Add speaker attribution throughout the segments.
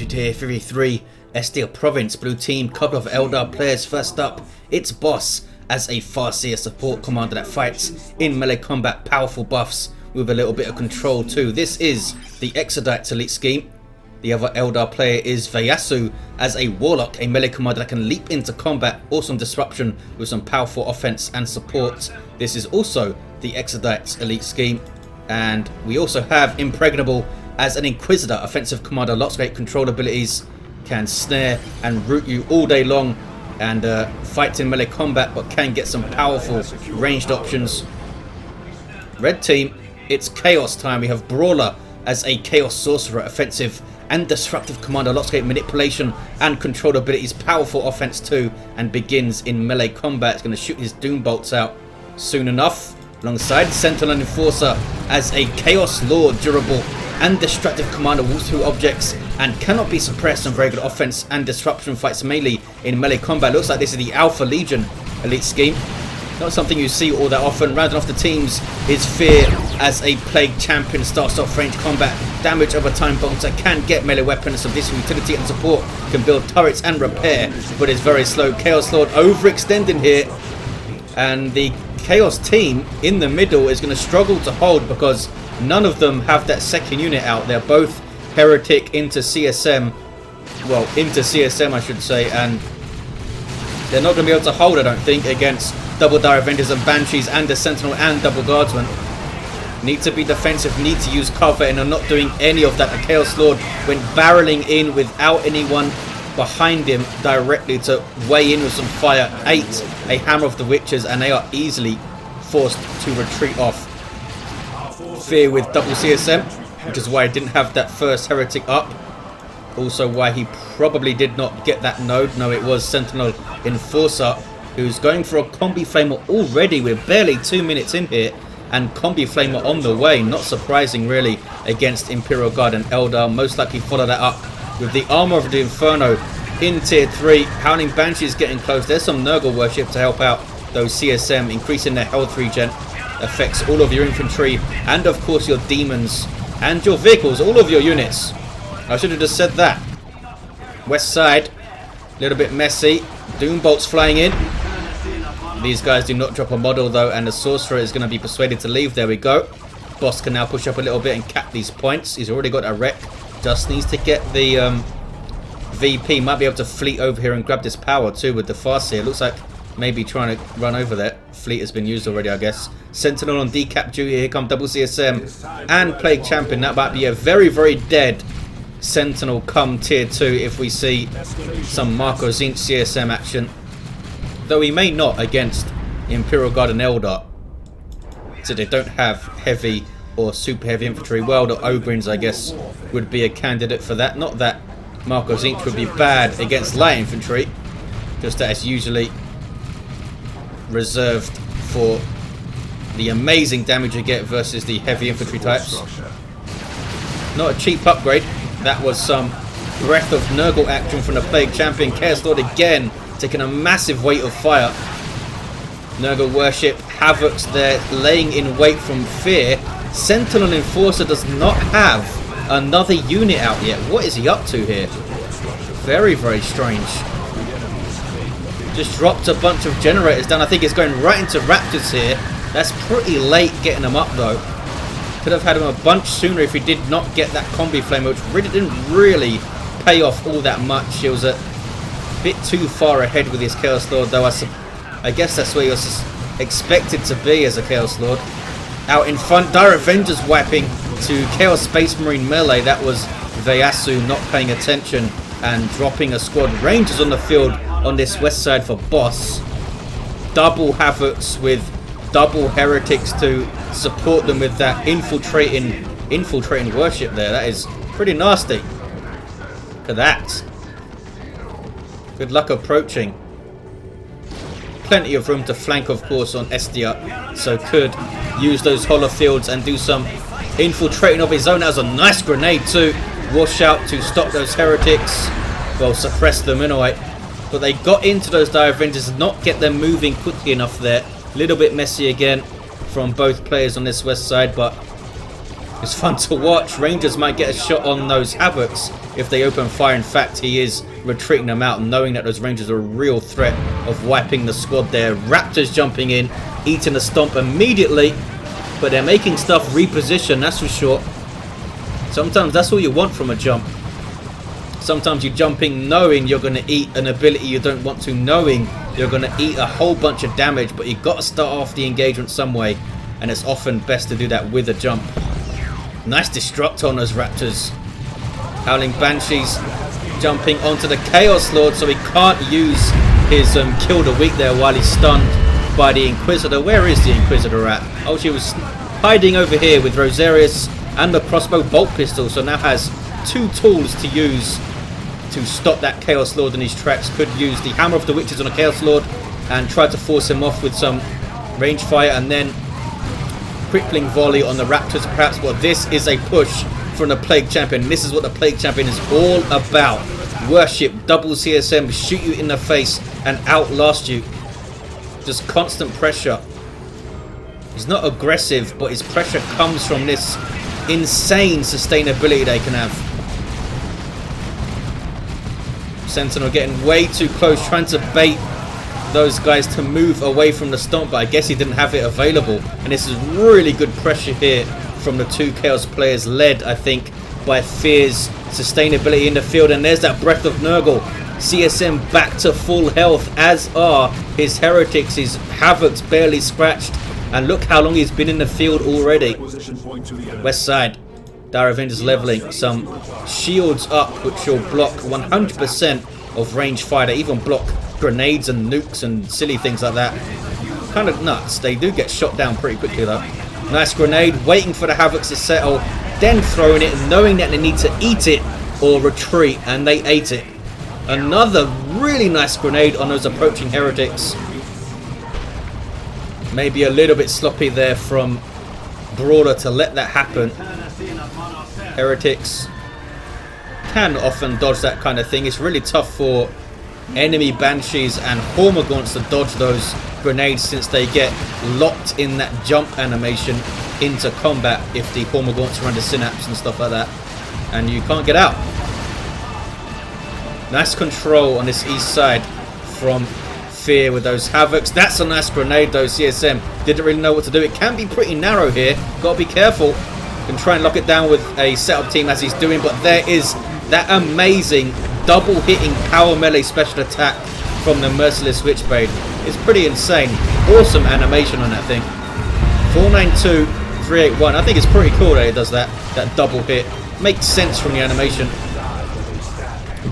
Speaker 1: Encrypted here, 3v3, Estia Province, blue team, couple of Eldar players. First up, it's Boss as a Farseer support commander that fights in melee combat, powerful buffs with a little bit of control too. This is the Exodite's elite scheme. The other Eldar player is Veyasu as a Warlock, a melee commander that can leap into combat, awesome disruption with some powerful offense and support. This is also the Exodite's elite scheme. And we also have Impregnable as an Inquisitor, offensive commander, lots of great control abilities, can snare and root you all day long, and fights in melee combat but can get some powerful ranged options. Red team, it's Chaos time. We have Brawler as a Chaos Sorcerer, offensive and disruptive commander, lots of great manipulation and control abilities, powerful offense too, and begins in melee combat. It's going to shoot his Doom Bolts out soon enough. Alongside Sentinel and Enforcer as a Chaos Lord, durable and destructive commander, walks through objects and cannot be suppressed on very good offense and disruption, fights mainly in melee combat. Looks like this is the Alpha Legion elite scheme. Not something you see all that often. Rounding off the teams is Fear as a Plague Champion, starts off range combat, damage over time bolter, can get melee weapons, some additional utility and support, can build turrets and repair, but is very slow. Chaos Lord overextending here, and the Chaos team in the middle is going to struggle to hold because none of them have that second unit out. They're both Heretic into CSM, well, into CSM I should say, and they're not going to be able to hold, I don't think, against double Dire Avengers and Banshees and the Sentinel and double Guardsmen. Need to be defensive, need to use cover, and are not doing any of that. The Chaos Lord went barreling in without anyone behind him directly to weigh in with some fire, ate a Hammer of the Witches, and they are easily forced to retreat off. Fear with double CSM, which is why he didn't have that first Heretic up. Also why he probably did not get that node. No, it was Sentinel Enforcer, who's going for a Combi Flamer already. We're barely 2 minutes in here, and Combi Flamer on the way. Not surprising really against Imperial Guard and Eldar. Most likely follow that up with the Armor of the Inferno in tier 3. Howling Banshees getting close. There's some Nurgle worship to help out those CSM, increasing their health regen. Affects all of your infantry and of course your demons and your vehicles, all of your units. I should have just said that. West side, a little bit messy. Doom bolts flying in. These guys do not drop a model though, and the Sorcerer is going to be persuaded to leave. There we go. Boss can now push up a little bit and cap these points. He's already got a wreck. Just needs to get the VP. Might be able to fleet over here and grab this power too with the Farseer. Looks like maybe trying to run over there. Fleet has been used already, I guess. Sentinel on decap duty. Here come double CSM and Plague Champion. That might be a very, very dead Sentinel come tier 2 if we see some Marco Zinch CSM action. Though he may not against Imperial Guard and Eldar, so they don't have heavy or super heavy infantry. Well, the Ogrins, I guess, would be a candidate for that. Not that Marco Zinch would be bad against light infantry, just that it's usually reserved for the amazing damage you get versus the heavy infantry types. Not a cheap upgrade. That was some Breath of Nurgle action from the Plague Champion. Chaos Lord again taking a massive weight of fire. Nurgle worship, Havocs there laying in wait from Fear. Sentinel Enforcer does not have another unit out yet. What is he up to here? Very, very strange. Just dropped a bunch of generators down. I think it's going right into Raptors here. That's pretty late getting them up though. Could have had him a bunch sooner if he did not get that Combi Flamer, which really didn't pay off all that much. He was a bit too far ahead with his Chaos Lord though. I guess that's where he was expected to be as a Chaos Lord. Out in front, Dire Avengers wiping to Chaos Space Marine melee. That was Veyasu not paying attention and dropping a squad. Rangers on the field on this west side for Boss. Double Havocs with double Heretics to support them with that infiltrating worship there. That is pretty nasty. Look at that. Good luck approaching. Plenty of room to flank, of course, on Estia, so could use those hollow fields and do some infiltrating of his own. That was a nice grenade too. Wash out to stop those Heretics. Well, suppress them anyway. But they got into those Dire Avengers, not get them moving quickly enough there. A little bit messy again from both players on this west side, but it's fun to watch. Rangers might get a shot on those Havocs if they open fire. In fact, he is retreating them out, knowing that those Rangers are a real threat of wiping the squad there. Raptors jumping in, eating the stomp immediately, but they're making stuff reposition, that's for sure. Sometimes that's all you want from a jump. Sometimes you're jumping knowing you're going to eat an ability you don't want to, knowing you're going to eat a whole bunch of damage, but you've got to start off the engagement some way, and it's often best to do that with a jump. Nice destruct on those Raptors. Howling Banshees jumping onto the Chaos Lord, so he can't use his kill the weak there while he's stunned by the Inquisitor. Where is the Inquisitor at? Oh, she was hiding over here with Rosarius and the crossbow bolt pistol, so now has two tools to use to stop that Chaos Lord in his tracks. Could use the Hammer of the Witches on a Chaos Lord and try to force him off with some range fire, and then crippling volley on the Raptors perhaps. But this is a push from the Plague Champion. This is what the Plague Champion is all about. Worship, double CSM, shoot you in the face and outlast you. Just constant pressure. He's not aggressive, but his pressure comes from this insane sustainability they can have. Sentinel getting way too close, trying to bait those guys to move away from the stomp, but I guess he didn't have it available. And this is really good pressure here from the two Chaos players, led I think by Fear's sustainability in the field. And there's that Breath of Nurgle. CSM back to full health, as are his Heretics. His Havoc's barely scratched, and look how long he's been in the field already. West side, Dire Avengers leveling some shields up, which will block 100% of range fire. They even block grenades and nukes and silly things like that. Kind of nuts. They do get shot down pretty quickly though. Nice grenade, waiting for the Havocs to settle, then throwing it, knowing that they need to eat it or retreat, and they ate it. Another really nice grenade on those approaching Heretics. Maybe a little bit sloppy there from Brawler to let that happen. Heretics can often dodge that kind of thing. It's really tough for enemy Banshees and Hormagaunts to dodge those grenades, since they get locked in that jump animation into combat if the Hormagaunts are under synapse and stuff like that, and you can't get out. Nice control on this east side from Fear with those Havocs. That's a nice grenade though. CSM didn't really know what to do. It can be pretty narrow here, gotta be careful. Can try and lock it down with a setup team as he's doing, but there is that amazing double hitting power melee special attack from the Merciless Switchblade. It's pretty insane. Awesome animation on that thing. 492 381. I think it's pretty cool that it does that double hit. Makes sense from the animation.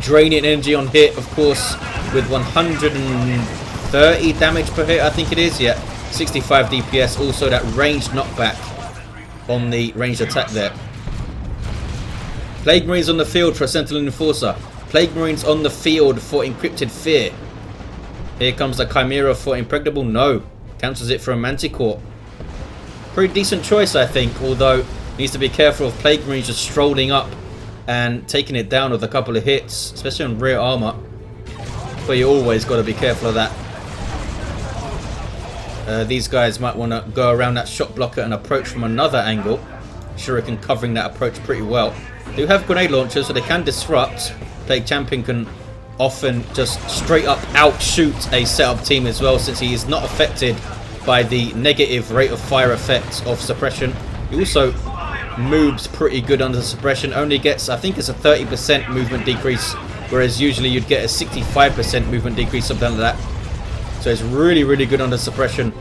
Speaker 1: Draining energy on hit, of course, with 130 damage per hit, I think it is. Yeah, 65 DPS. Also that ranged knockback on the ranged attack there. Plague Marines on the field for a Sentinel Enforcer. Plague Marines on the field for Encrypted Fear. Here comes the Chimera for Impregnable. No, cancels it for a Manticore. Pretty decent choice, I think, although needs to be careful of Plague Marines just strolling up and taking it down with a couple of hits, especially on rear armor. But you always got to be careful of that. These guys might want to go around that shot blocker and approach from another angle. Shuriken covering that approach pretty well. They do have grenade launchers, so they can disrupt. Plague Champion can often just straight up outshoot a setup team as well, since he is not affected by the negative rate of fire effects of suppression. He also moves pretty good under suppression. Only gets, I think it's a 30% movement decrease, whereas usually you'd get a 65% movement decrease, something like that. So it's really, really good under suppression.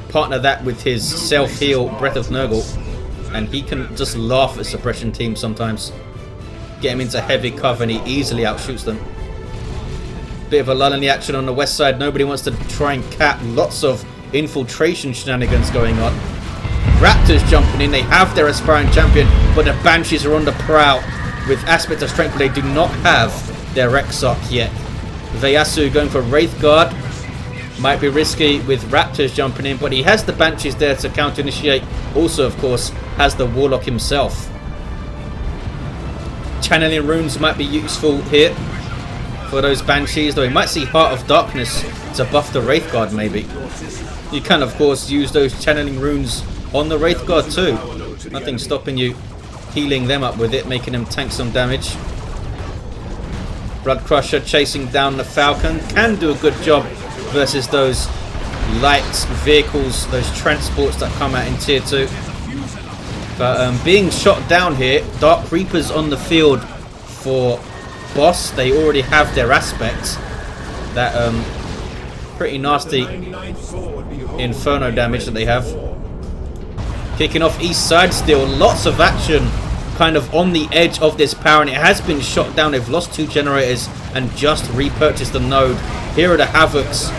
Speaker 1: Partner that with his self-heal Breath of Nurgle, and he can just laugh at suppression teams sometimes. Get him into heavy cover and he easily outshoots them. Bit of a lull in the action on the west side. Nobody wants to try and cap. Lots of infiltration shenanigans going on. Raptors jumping in. They have their aspiring champion, but the Banshees are on the prowl with aspect of strength, but they do not have their Exarch yet. Veyasu going for Wraith Guard. Might be risky with Raptors jumping in, but he has the Banshees there to counter initiate. Also, of course, has the Warlock himself. Channeling runes might be useful here for those Banshees, though he might see Heart of Darkness to buff the Wraith Guard maybe. You can, of course, use those channeling runes on the Wraith Guard too. Nothing stopping you healing them up with it, making them tank some damage. Blood Crusher chasing down the Falcon. Can do a good job versus those light vehicles, those transports that come out in tier 2. But being shot down here, Dark Reapers on the field for boss. They already have their aspects. That pretty nasty Inferno damage that they have. Kicking off east side still. Lots of action kind of on the edge of this power, and it has been shot down. They've lost 2 generators and just repurchased the node. Here are the Havocs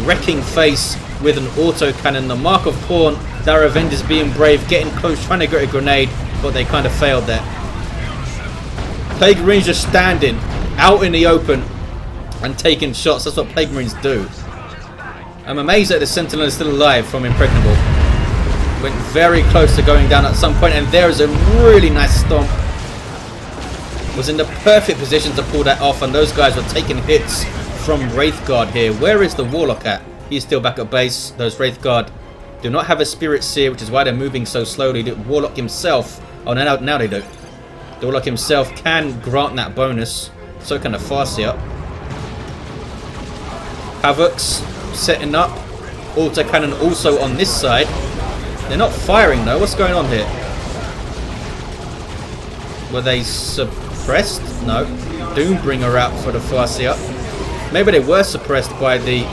Speaker 1: wrecking face with an autocannon. The Mark of Khorne, their Avengers being brave, getting close, trying to get a grenade, but they kind of failed there. Plague Marines just standing out in the open and taking shots. That's what Plague Marines do. I'm amazed that the Sentinel is still alive from Impregnable. Went very close to going down at some point, and there's a really nice stomp. Was in the perfect position to pull that off, and those guys were taking hits from Wraith Guard here. Where is the Warlock at? He's still back at base. Those Wraith Guard do not have a Spirit Seer, which is why they're moving so slowly. The Warlock himself, oh now they do. The Warlock himself can grant that bonus, so can the Farseer. Havocs setting up. Autocannon also on this side. They're not firing though. What's going on here? Were they suppressed? No. Doombringer out for the Farseer. Maybe they were suppressed by the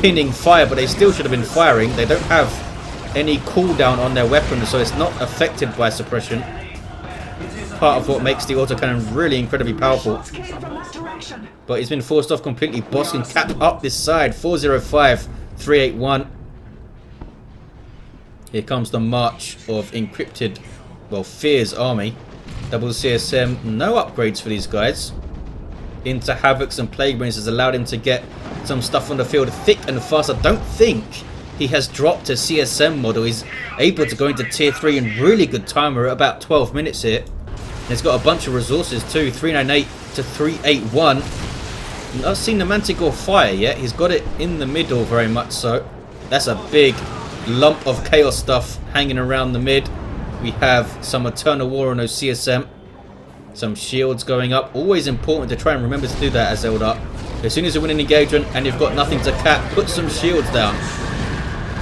Speaker 1: pinning fire, but they still should have been firing. They don't have any cooldown on their weapons, so it's not affected by suppression. Part of what makes the autocannon really incredibly powerful. But he's been forced off completely. Boss can cap up this side. 405, 381. Here comes the march of Encrypted, well, Fear's army. Double CSM, no upgrades for these guys. Into Havocs and Plague Marines has allowed him to get some stuff on the field thick and fast. I don't think he has dropped a CSM model. He's able to go into tier 3 in really good time. We're at about 12 minutes here. And he's got a bunch of resources too, 398 to 381. Not seen the Manticore fire yet. He's got it in the middle very much so. That's a big lump of chaos stuff hanging around the mid. We have some Eternal War on those CSM. Some shields going up. Always important to try and remember to do that as Eldar. As soon as you win an engagement and you've got nothing to cap, put some shields down.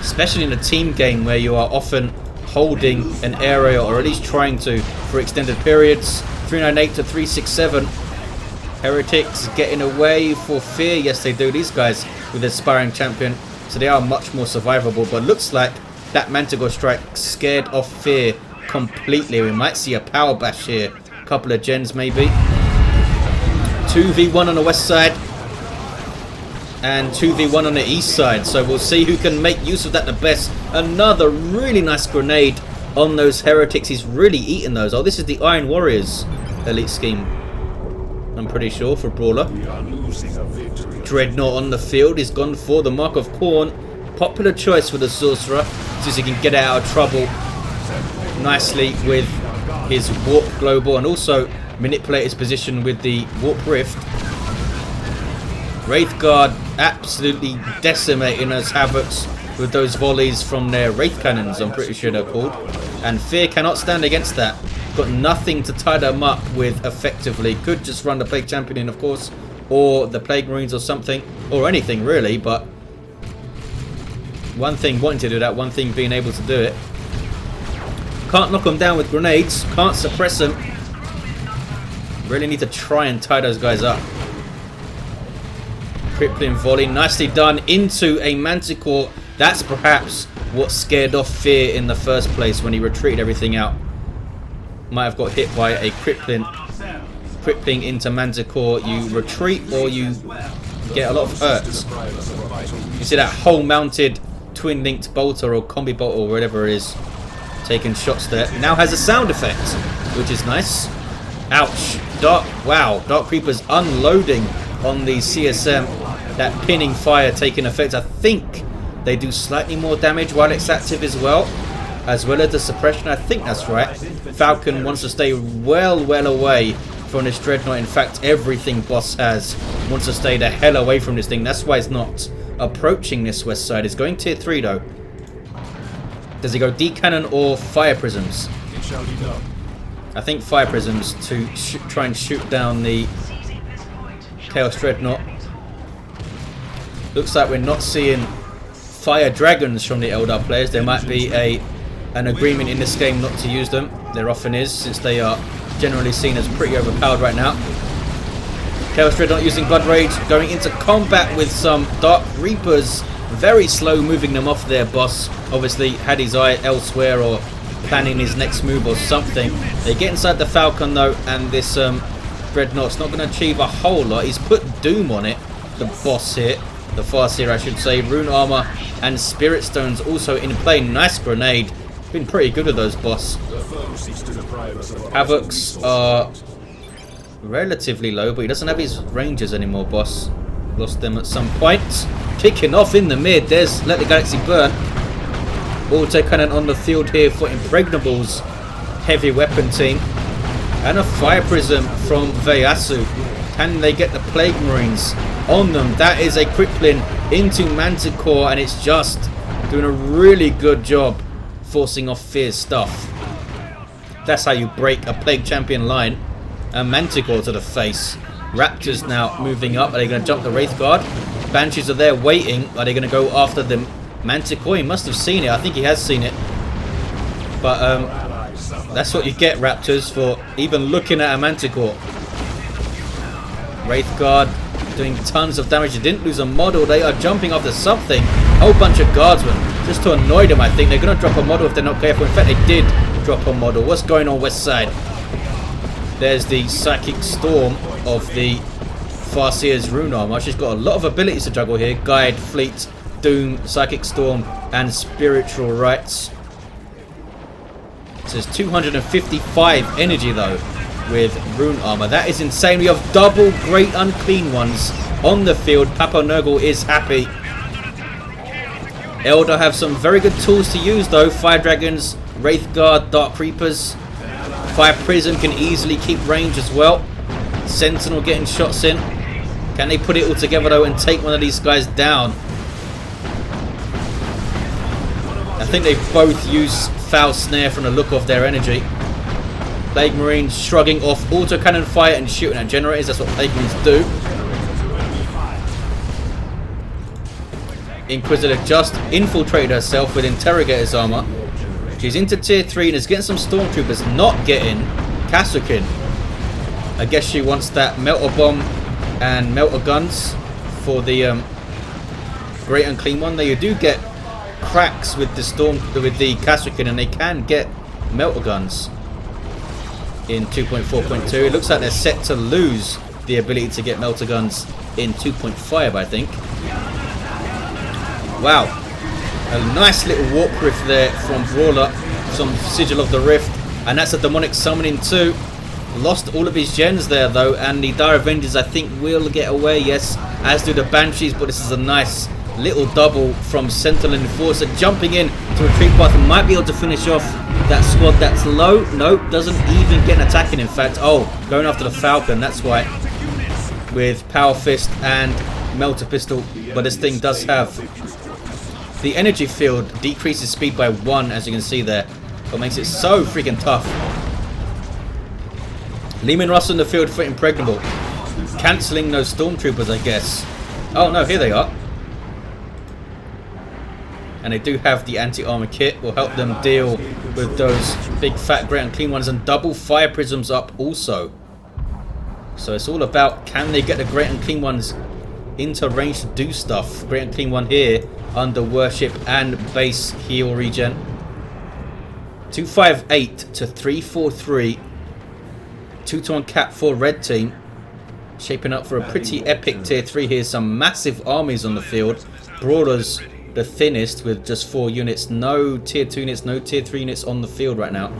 Speaker 1: Especially in a team game where you are often holding an area, or at least trying to, for extended periods. 398 to 367. Heretics getting away for Fear. Yes, they do. These guys with Aspiring Champion. So they are much more survivable, but looks like that Manticore strike scared off Fear completely. We might see a power bash here. A couple of gens maybe. 2v1 on the west side and 2v1 on the east side. So we'll see who can make use of that the best. Another really nice grenade on those Heretics. He's really eating those. Oh, this is the Iron Warriors elite scheme, I'm pretty sure, for Brawler. Dreadnought on the field. He's gone for the Mark of Khorne. Popular choice for the Sorcerer, since he can get out of trouble nicely with his Warp Global and also manipulate his position with the Warp Rift. Wraith Guard absolutely decimating those Havocs with those volleys from their Wraith Cannons, I'm pretty sure they're called. And Fear cannot stand against that. Got nothing to tie them up with effectively. Could just run the Plague Champion in, of course, or the Plague Marines or something, or anything really, but one thing wanting to do that, one thing being able to do it. Can't knock them down with grenades, can't suppress them. Really need to try and tie those guys up. Crippling volley, nicely done into a Manticore. That's perhaps what scared off Fear in the first place when he retreated everything out. Might have got hit by a crippling into Manticore. You retreat or you get a lot of hurts. You see that whole mounted twin linked bolter or combi bolter or whatever it is taking shots there. Now has a sound effect, which is nice. Ouch. Dark Creepers unloading on the CSM. That pinning fire taking effect. I think they do slightly more damage while it's active as well as the suppression. I think that's right. Falcon wants to stay well away from this Dreadnought. In fact, everything boss has wants to stay the hell away from this thing. That's why it's not approaching this west side. It's going tier 3 though. Does he go D-Cannon or Fire Prisms? I think fire prisms to try and shoot down the Chaos Dreadnought. Looks like we're not seeing fire dragons from the Eldar players. There might be an agreement in this game not to use them. There often is, since they are generally seen as pretty overpowered right now. Chaos Dreadnought using Blood Rage, going into combat with some Dark Reapers. Very slow moving them off their boss. Obviously had his eye elsewhere or planning his next move or something. They get inside the Falcon though, and this Dreadnought's not going to achieve a whole lot. He's put Doom on it, the boss here. The Farseer, I should say. Rune Armor and Spirit Stones also in play. Nice grenade. Been pretty good with those boss. Havocs are relatively low, but he doesn't have his Rangers anymore, boss. Lost them at some point. Kicking off in the mid. There's Let the Galaxy Burn. Auto cannon on the field here for Impregnable's heavy weapon team. And a Fire Prism from Veyasu. Can they get the Plague Marines on them? That is a crippling into Manticore, and it's just doing a really good job forcing off Fear's stuff. That's how you break a Plague Champion line. And Manticore to the face. Raptors now moving up. Are they going to jump the Wraith Guard? Banshees are there waiting. Are they going to go after the Manticore? He must have seen it. I think he has seen it. But that's what you get, Raptors, for even looking at a Manticore. Wraith Guard doing tons of damage. They didn't lose a model. They are jumping after something. Whole bunch of guardsmen just to annoy them. I think they're going to drop a model if they're not careful. In fact, they did drop a model. What's going on west side? There's the Psychic Storm of the Farseer's Rune Armor. She's got a lot of abilities to juggle here. Guide, Fleet, Doom, Psychic Storm, and Spiritual Rites. It says 255 energy though with Rune Armor. That is insane. We have double Great Unclean Ones on the field. Papa Nurgle is happy. Eldar have some very good tools to use though. Fire Dragons, Wraith Guard, Dark Reapers. Fire Prism can easily keep range as well. Sentinel getting shots in. Can they put it all together though and take one of these guys down? I think they both use Foul Snare from the look of their energy. Plague Marines shrugging off autocannon fire and shooting at generators. That's what Plague Marines do. Inquisitor just infiltrated herself with Interrogator's armor. She's into tier 3 and is getting some Stormtroopers, not getting Kasrkin. I guess she wants that Melter Bomb and Melter Guns for the Great Unclean One. Now you do get cracks with the Kasrkin, and they can get Melter Guns in 2.4.2. It looks like they're set to lose the ability to get Melter Guns in 2.5, I think. Wow. A nice little warp rift there from Brawler. Some Sigil of the Rift. And that's a demonic summoning too. Lost all of his gens there though. And the Dire Avengers I think will get away. Yes. As do the Banshees. But this is a nice little double from Sentinel Enforcer. Jumping in to retreat path. And might be able to finish off that squad that's low. Nope. Doesn't even get an attacking in fact. Oh. Going after the Falcon. That's why. With Power Fist and Melter Pistol. But this thing does have... the energy field decreases speed by 1, as you can see there. What makes it so freaking tough. Leman Russ in the field for Impregnable. Cancelling those Stormtroopers, I guess. Oh no, here they are. And they do have the anti-armor kit. Will help them deal with those big fat Great Unclean Ones. And double Fire Prisms up also. So it's all about, can they get the Great Unclean Ones into range to do stuff. Great Unclean One here under worship and base heal regen. 258 to 343. 2-to-1 cap for red team. Shaping up for a pretty epic tier 3 here. Some massive armies on the field. Brawlers the thinnest with just 4 units. No tier 2 units, no tier 3 units on the field right now.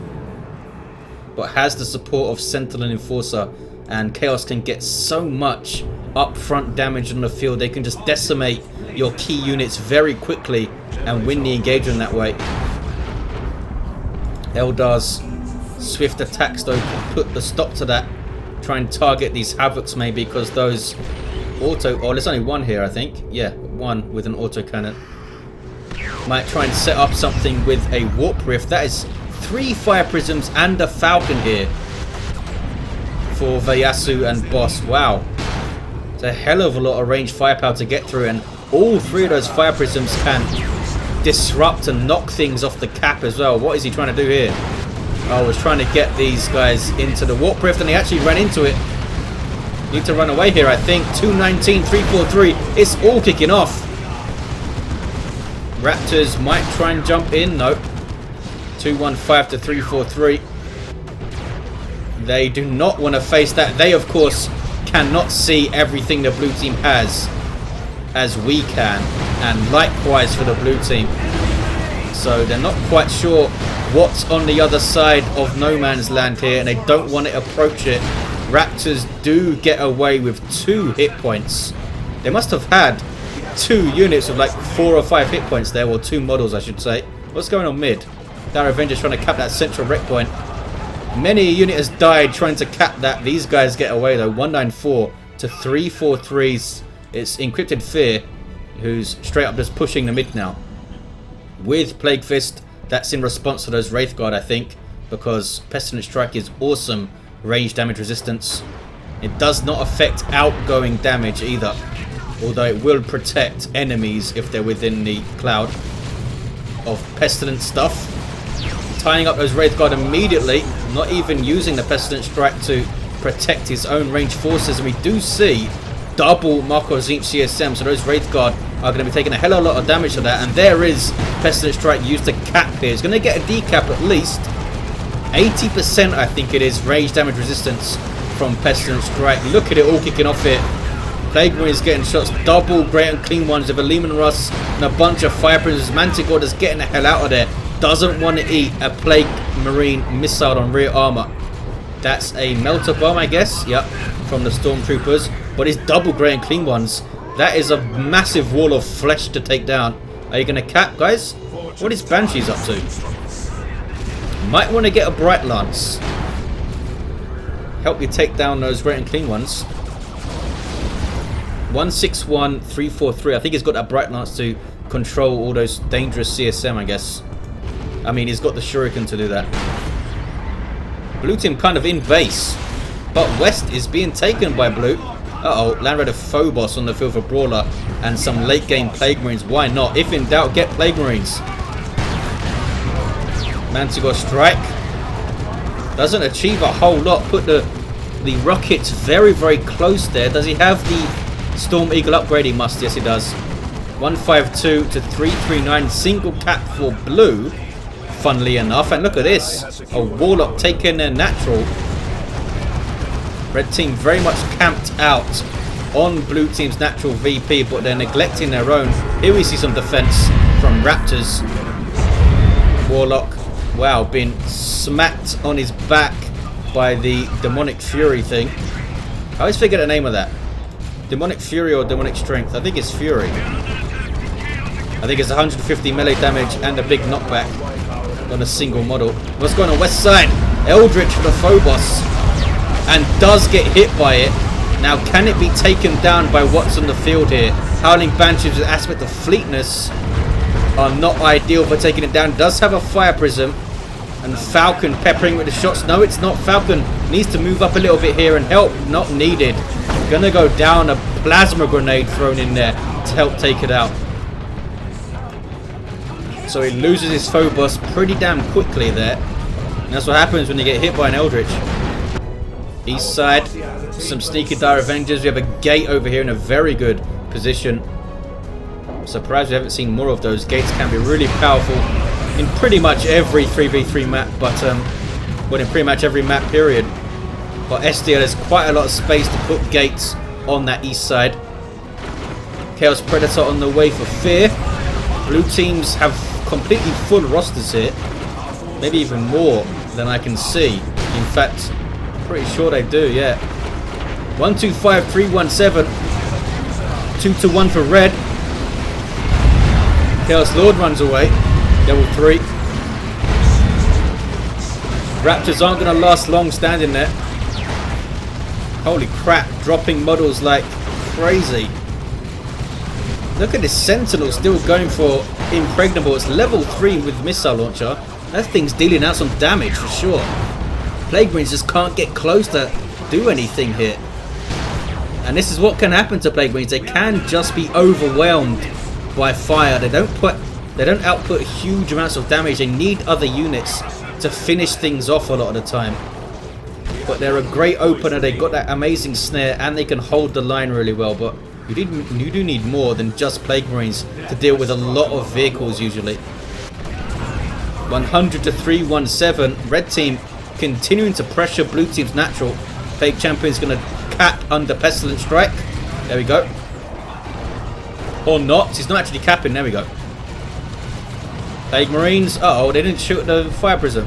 Speaker 1: But has the support of Sentinel Enforcer. And Chaos can get so much upfront damage on the field. They can just decimate your key units very quickly and win the engagement that way. Eldar's swift attacks though put the stop to that. Try and target these Havocs maybe, because those auto... oh, there's only one here I think. Yeah, one with an auto cannon. Might try and set up something with a warp rift. That is 3 fire prisms and a falcon here for Veyasu and boss. Wow. It's a hell of a lot of ranged firepower to get through, and all 3 of those fire prisms can disrupt and knock things off the cap as well. What is he trying to do here? I was trying to get these guys into the warp rift, and he actually ran into it. Need to run away here, I think. 219, 343. It's all kicking off. Raptors might try and jump in. No. 215 to 343. They do not want to face that. They, of course, cannot see everything the blue team has as we can. And likewise for the blue team. So they're not quite sure what's on the other side of no man's land here, and they don't want to approach it. Raptors do get away with 2 hit points. They must have had 2 units of like 4 or 5 hit points there, or 2 models I should say. What's going on mid? Our Avengers trying to cap that central wreck point. Many a unit has died trying to cap that. These guys get away though. 194 to 343's. It's Encrypted Fear who's straight up just pushing the mid now. With Plague Fist, that's in response to those Wraith Guard, I think, because Pestilent Strike is awesome range damage resistance. It does not affect outgoing damage either, although it will protect enemies if they're within the cloud of Pestilent stuff. Tying up those Wraith Guard immediately, not even using the Pestilent Strike to protect his own ranged forces, and we do see double Marco Zinch CSM, so those Wraith Guard are going to be taking a hell of a lot of damage to that, and there is Pestilent Strike used to cap here. It's going to get a decap at least. 80% I think it is range damage resistance from Pestilent Strike. Look at it all kicking off here. Plague Marine is getting shots, double great and clean ones with a Lehman Russ and a bunch of Fire Prisoners. Manticore is getting the hell out of there. Doesn't want to eat a Plague Marine missile on rear armor. That's a Melter Bomb, I guess. Yep, from the Stormtroopers. But it's double grey and clean ones. That is a massive wall of flesh to take down. Are you going to cap, guys? What is Banshees up to? Might want to get a Bright Lance. Help you take down those great and clean ones. 161, 343. I think he's got that Bright Lance to control all those dangerous CSM, I guess. I mean, he's got the Shuriken to do that. Blue team kind of in base, but West is being taken by Blue. Uh-oh, Land Raider Phobos on the field for Brawler and some late game Plague Marines. Why not? If in doubt, get Plague Marines. Manticore Strike doesn't achieve a whole lot. Put the rockets very, very close there. Does he have the Storm Eagle upgrade? He must. Yes, he does. 152 to 339. Single cap for Blue, funnily enough. And look at this. A Warlock taking their natural. Red team very much camped out on Blue team's natural VP, but they're neglecting their own. Here we see some defense from Raptors. Warlock, wow, being smacked on his back by the Demonic Fury thing. I always forget the name of that. Demonic Fury or Demonic Strength? I think it's Fury. I think it's 150 melee damage and a big knockback on a single model. What's going on west side? Eldritch for the Phobos, and does get hit by it. Now, can it be taken down by what's on the field here? Howling Banshees with aspect of fleetness are not ideal for taking it down. Does have a Fire Prism, and Falcon peppering with the shots. No, it's not. Falcon needs to move up a little bit here and help. Not needed. Gonna go down. A Plasma Grenade thrown in there to help take it out. So he loses his Phobos pretty damn quickly there. And that's what happens when you get hit by an Eldritch. East side, some sneaky Dire Avengers. We have a gate over here in a very good position. I'm surprised we haven't seen more of those. Gates can be really powerful in pretty much every 3v3 map, but well, in pretty much every map period. But Estia, there's quite a lot of space to put gates on that east side. Chaos Predator on the way for Fear. Blue teams have completely full rosters here, maybe even more than I can see. In fact, pretty sure they do, yeah. 125, 317. 2-1 for red. Chaos Lord runs away. Level 3. Raptors aren't going to last long standing there. Holy crap, dropping models like crazy. Look at this Sentinel still going for Impregnable. It's level 3 with missile launcher. That thing's dealing out some damage for sure. Plague Marines just can't get close to do anything here. And this is what can happen to Plague Marines. They can just be overwhelmed by fire. They don't output huge amounts of damage. They need other units to finish things off a lot of the time. But they're a great opener. They got that amazing snare and they can hold the line really well. But you do need more than just Plague Marines to deal with a lot of vehicles usually. 100 to 317. Red team continuing to pressure blue team's natural. Plague Champion's going to cap under Pestilent Strike. There we go. Or not. He's not actually capping. There we go. Plague Marines. Uh-oh, they didn't shoot the Fire Prism.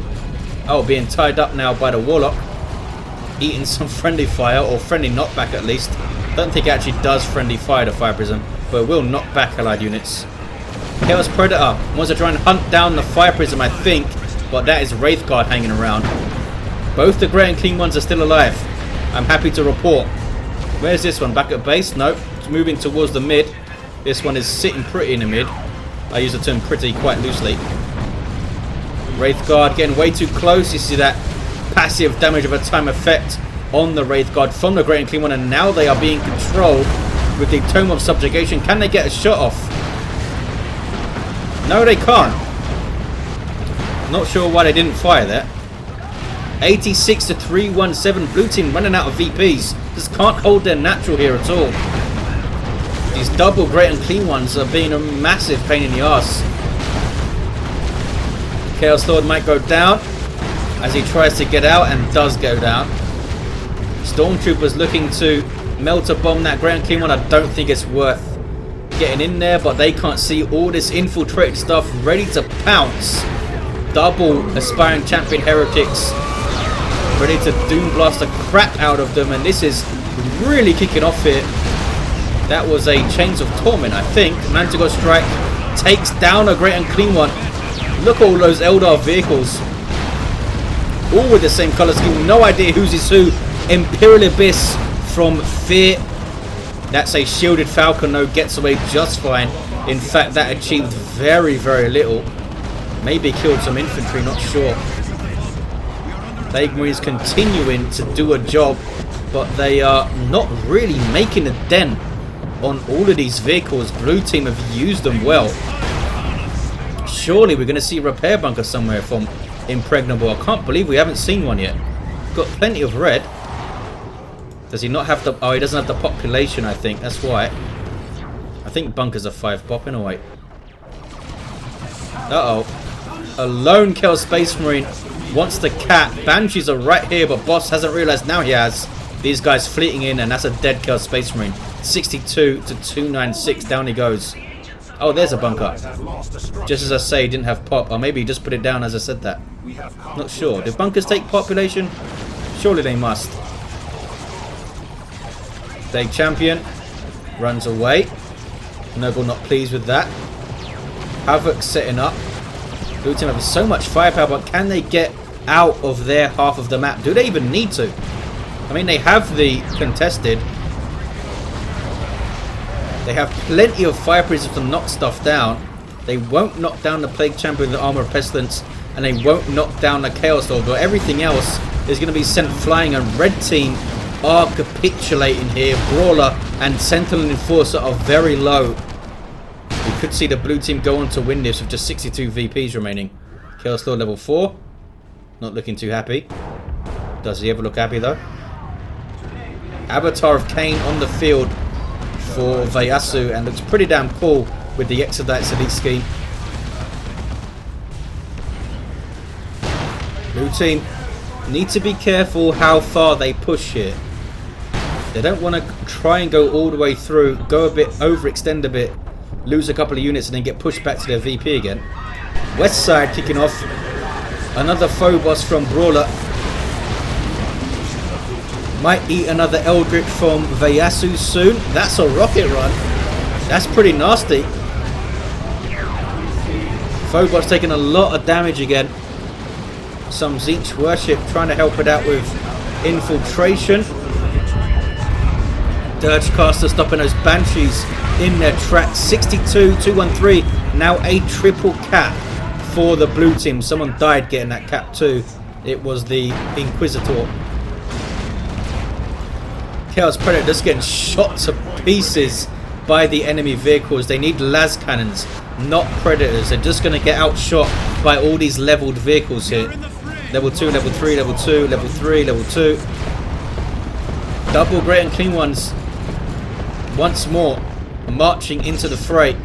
Speaker 1: Oh, being tied up now by the Warlock. Eating some friendly fire, or friendly knockback at least. Don't think it actually does friendly fire the Fire Prism, but it will knock back allied units. Chaos Predator wants to try and hunt down the Fire Prism, I think, but that is Wraith Guard hanging around. Both the grey and clean ones are still alive. I'm happy to report. Where's this one? Back at base? Nope. It's moving towards the mid. This one is sitting pretty in the mid. I use the term pretty quite loosely. Wraith Guard getting way too close. You see that passive damage of a time effect on the Wraith Guard from the grey and clean one, and now they are being controlled with the Tome of Subjugation. Can they get a shot off? No, they can't. Not sure why they didn't fire there. 86 to 317. Blue team running out of VPs. Just can't hold their natural here at all. These double great and clean ones are being a massive pain in the arse. Chaos Lord might go down as he tries to get out, and does go down. Stormtroopers looking to melt a bomb that great and clean one. I don't think it's worth getting in there, but they can't see all this infiltrated stuff ready to pounce. Double aspiring champion heretics ready to doom blast the crap out of them, and this is really kicking off here. That was a Chains of Torment, I think. Manticore Strike takes down a great and clean one. Look at all those Eldar vehicles, all with the same color scheme. No idea whose is who. Imperial Abyss from Fear. That's a shielded Falcon, though, gets away just fine. In fact, that achieved very, very little. Maybe killed some infantry, not sure. Plague Marines continuing to do a job, but they are not really making a dent on all of these vehicles. Blue team have used them well. Surely we're going to see a repair bunker somewhere from Impregnable. I can't believe we haven't seen one yet. Got plenty of red. Does he not have the... Oh, he doesn't have the population, I think. That's why. I think bunkers are 5 pop in a way. Uh-oh. A lone Chaos Space Marine wants the cat. Banshees are right here, but Boss hasn't realised. Now he has. These guys fleeting in, and that's a dead Chaos Space Marine. 62 to 296. Down he goes. Oh, there's a bunker. Just as I say, he didn't have pop. Or maybe he just put it down as I said that. Not sure. Do bunkers take population? Surely they must. Plague Champion runs away. Noble not pleased with that. Havoc setting up. Blue team have so much firepower, but can they get out of their half of the map? Do they even need to? I mean, they have the contested. They have plenty of fire prisms to knock stuff down. They won't knock down the Plague Champion with the Armor of Pestilence, and they won't knock down the Chaos Lord, but everything else is going to be sent flying, and Red team are capitulating here. Brawler and Sentinel Enforcer are very low. We could see the blue team go on to win this with just 62 VPs remaining. Chaos Lord level 4. Not looking too happy. Does he ever look happy though? Avatar of Cain on the field for Veyasu, and looks pretty damn cool with the Exodites Elite scheme. Blue team need to be careful how far they push here. They don't want to try and go all the way through, go a bit, overextend a bit, lose a couple of units, and then get pushed back to their VP again. West side kicking off. Another Phobos from Brawler. Might eat another Eldritch from Veyasu soon. That's a rocket run. That's pretty nasty. Phobos taking a lot of damage again. Some Tzeentch worship trying to help it out with infiltration. Dirge caster stopping those Banshees in their tracks. 62, 213. Now a triple cap for the blue team. Someone died getting that cap too. It was the Inquisitor. Chaos Predator just getting shot to pieces by the enemy vehicles. They need las cannons, not predators. They're just going to get outshot by all these leveled vehicles here. Level 2, level 3, level 2, level 3, level 2. Double great and clean ones once more marching into the fray.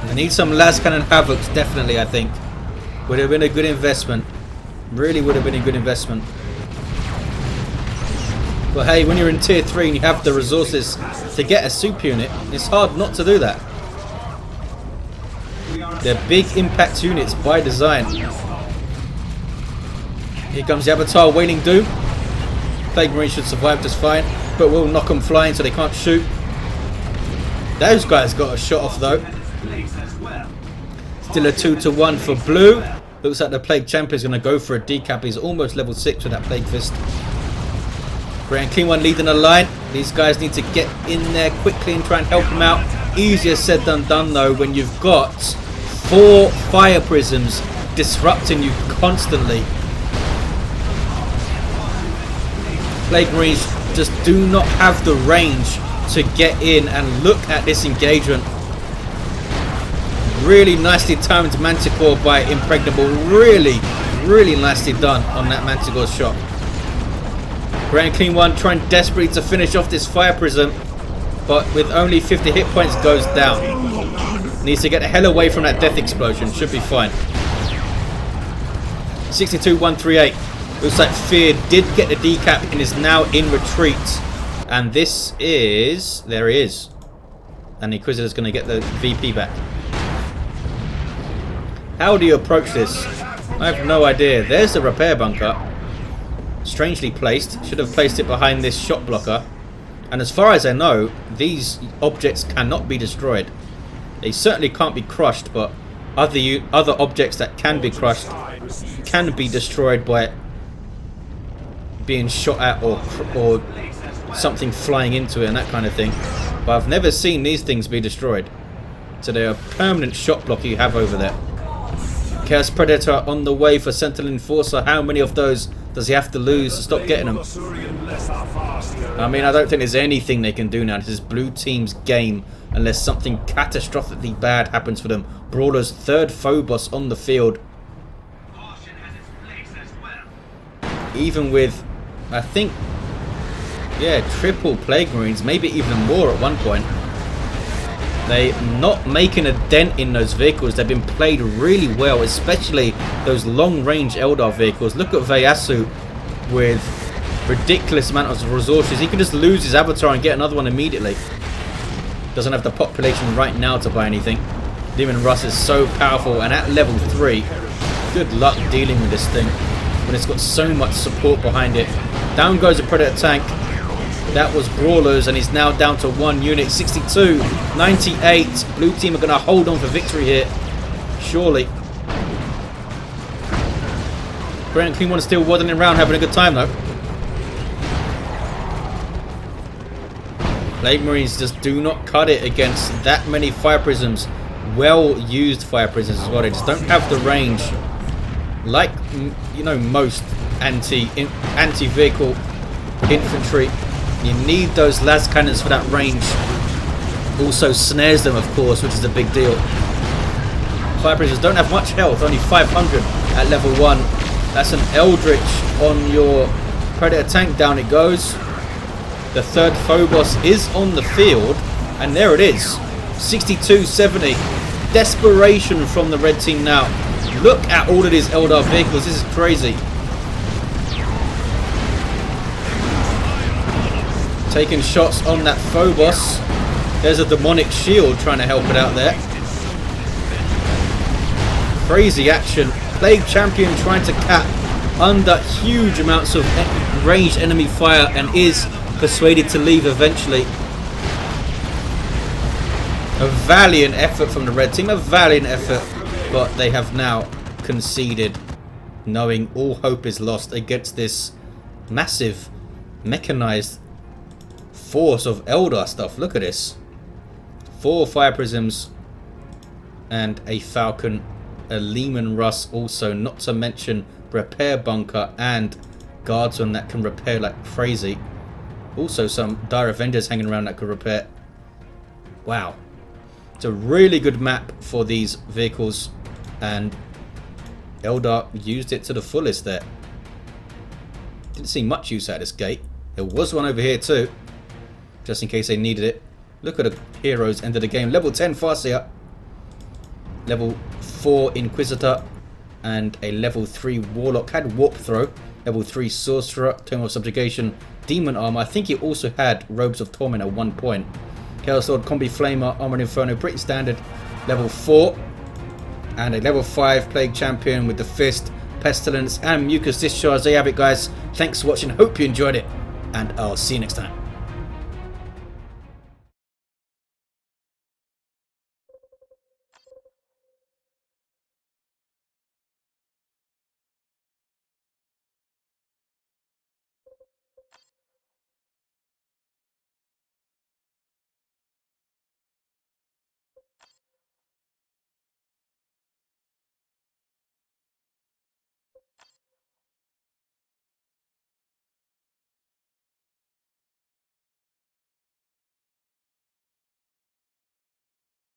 Speaker 1: I need some las cannon havocs, definitely. I think would have been a good investment. Really would have been a good investment. But hey, when you're in tier 3 and you have the resources to get a super unit, it's hard not to do that. They're big impact units by design. Here comes the Avatar Wailing Doom. Plague Marine should survive just fine, but we'll knock them flying so they can't shoot. Those guys got a shot off though. Still a 2-1 for blue. Looks like the Plague Champion is going to go for a decap. He's almost level 6 with that Plague Fist. Great and clean one leading the line. These guys need to get in there quickly and try and help him out. Easier said than done though when you've got 4 fire prisms disrupting you constantly. Plague Marines just do not have the range to get in, and look at this engagement. Really nicely timed Manticore by Impregnable. Really nicely done on that Manticore shot. Great and clean one trying desperately to finish off this fire prism, but with only 50 hit points goes down. Needs to get the hell away from that death explosion. Should be fine. 62-138. Looks like Fear did get the decap and is now in retreat. And this is... there he is. And the Inquisitor's going to get the VP back. How do you approach this? I have no idea. There's the repair bunker. Strangely placed. Should have placed it behind this shot blocker. And as far as I know, these objects cannot be destroyed. They certainly can't be crushed, but other objects that can be crushed can be destroyed by being shot at or something flying into it and that kind of thing. But I've never seen these things be destroyed. So they're a permanent shot block you have over there. Chaos Predator on the way for Sentinel Enforcer. How many of those does he have to lose to stop getting them? I mean, I don't think there's anything they can do now. This is blue team's game unless something catastrophically bad happens for them. Brawler's 3rd Phobos on the field. Even with, I think, yeah, triple Plague Marines, maybe even more at one point. They're not making a dent in those vehicles. They've been played really well, especially those long-range Eldar vehicles. Look at Veyasu with ridiculous amount of resources. He can just lose his avatar and get another one immediately. Doesn't have the population right now to buy anything. Demon Russ is so powerful, and at level 3, good luck dealing with this thing when it's got so much support behind it. Down goes a Predator tank. That was Brawlers, and he's now down to 1 unit. 62, 98. Blue team are going to hold on for victory here. Surely. Brent Clean one is still waddling around, having a good time though. Plague Marines just do not cut it against that many fire prisms. Well used fire prisms as well. They just don't have the range like, you know, most anti-vehicle infantry. You need those las cannons for that range. Also snares them, of course, which is a big deal. Fire prisoners don't have much health, only 500 at level 1. That's an Eldritch on your Predator tank. Down it goes. The 3rd Phobos is on the field, and there it is. 62-70. Desperation from the red team now. Look at all of these Eldar vehicles. This is crazy. Taking shots on that Phobos. There's a demonic shield trying to help it out there. Crazy action. Plague Champion trying to cap under huge amounts of ranged enemy fire and is persuaded to leave eventually. A valiant effort from the red team. A valiant effort. But they have now conceded, knowing all hope is lost against this massive mechanized force of Eldar stuff. Look at this. 4 fire prisms, and a Falcon, a Lehman Russ also, not to mention repair bunker and guardsmen that can repair like crazy. Also some Dire Avengers hanging around that could repair. Wow. It's a really good map for these vehicles, and Eldar used it to the fullest there. Didn't see much use out of this gate. There was one over here too, just in case they needed it. Look at the heroes end of the game. Level 10 Farseer, level 4 Inquisitor, and a level 3 Warlock. Had Warp Throw. Level 3 Sorcerer, Tome of Subjugation, Demon Armor. I think he also had Robes of Torment at one point. Chaos Lord, Combi Flamer, Armored Inferno, pretty standard. Level 4. And a level 5 Plague Champion with the Fist, Pestilence, and Mucus Discharge. There you have it, guys. Thanks for watching. Hope you enjoyed it. And I'll see you next time.